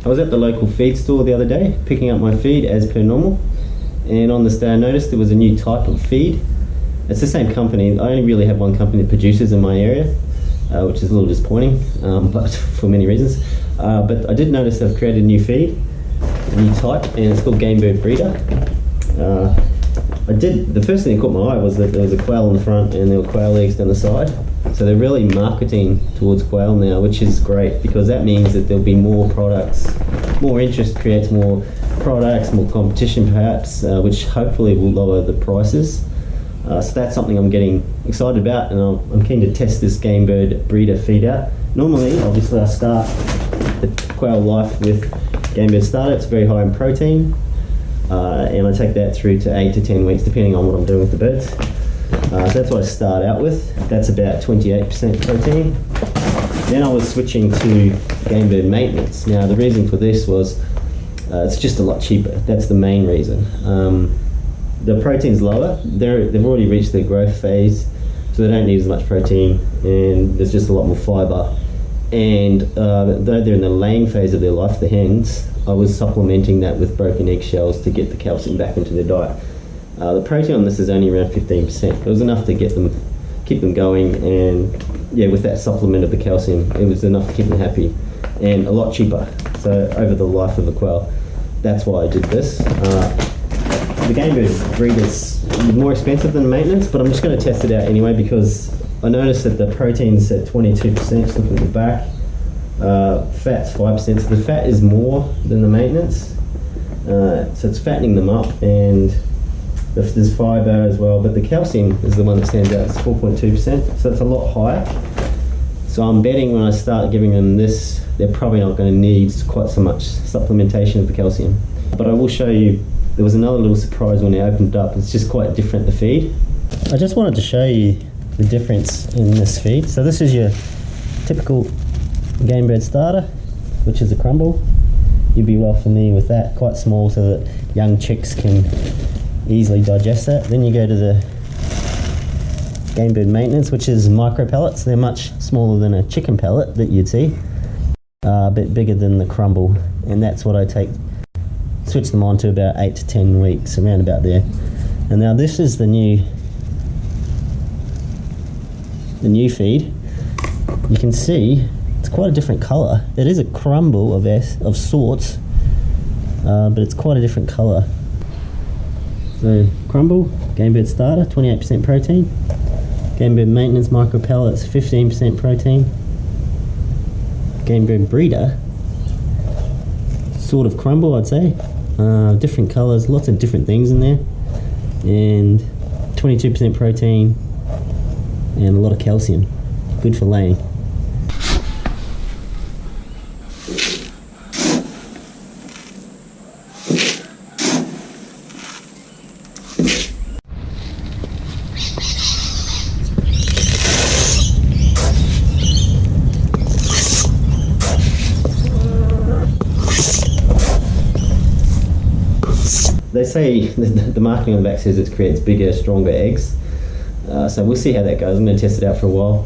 I was at the local feed store the other day picking up my feed as per normal, and on this day I noticed there was a new type of feed. It's the same company. I only really have one company that produces in my area, which is a little disappointing, but for many reasons. But I did notice they've created a new feed, a new type, and it's called Gamebird Breeder. The first thing that caught my eye was that there was a quail in the front and there were quail eggs down the side. So they're really marketing towards quail now, which is great because that means that there'll be more products, more interest creates more products, more competition perhaps, which hopefully will lower the prices. So that's something I'm getting excited about, and I'm keen to test this Gamebird Breeder feed out. Normally, obviously, I start the quail life with Gamebird Starter. It's very high in protein, and I take that through to 8 to 10 weeks, depending on what I'm doing with the birds. So that's what I start out with. That's about 28% protein. Then I was switching to Gamebird Maintenance. Now, the reason for this was it's just a lot cheaper. That's the main reason. The protein's lower. They've already reached their growth phase, so they don't need as much protein, and there's just a lot more fibre. And though they're in the laying phase of their life, the hens, I was supplementing that with broken eggshells to get the calcium back into their diet. The protein on this is only around 15%. It was enough to keep them going, and yeah, with that supplement of the calcium, it was enough to keep them happy, and a lot cheaper. So over the life of a quail, that's why I did this. The Gamebird Breeder's more expensive than the maintenance, but I'm just going to test it out anyway because I noticed that the protein's at 22%, just looking at the back. Fat's 5%, so the fat is more than the maintenance. So it's fattening them up, and there's fibre as well, but the calcium is the one that stands out. It's 4.2%, so it's a lot higher. So I'm betting when I start giving them this, they're probably not going to need quite so much supplementation of the calcium. But I will show you, there was another little surprise when I opened it up. It's just quite different, the feed. I just wanted to show you the difference in this feed. So this is your typical Gamebird Starter, which is a crumble. You'd be well familiar with that, quite small so that young chicks can easily digest that. Then you go to the Gamebird Maintenance, which is micro pellets. They're much smaller than a chicken pellet that you'd see, a bit bigger than the crumble, and that's what I switch them on to about 8 to 10 weeks, around about there. And now this is the new feed. You can see it's quite a different colour. It is a crumble of sorts, but it's quite a different colour. So crumble, Gamebird Starter, 28% protein. Gamebird Maintenance micro pellets, 15% protein. Gamebird Breeder, sort of crumble, I'd say. Different colours, lots of different things in there, and 22% protein and a lot of calcium. Good for laying. They say the marketing on the back says it creates bigger, stronger eggs. So we'll see how that goes. I'm going to test it out for a while.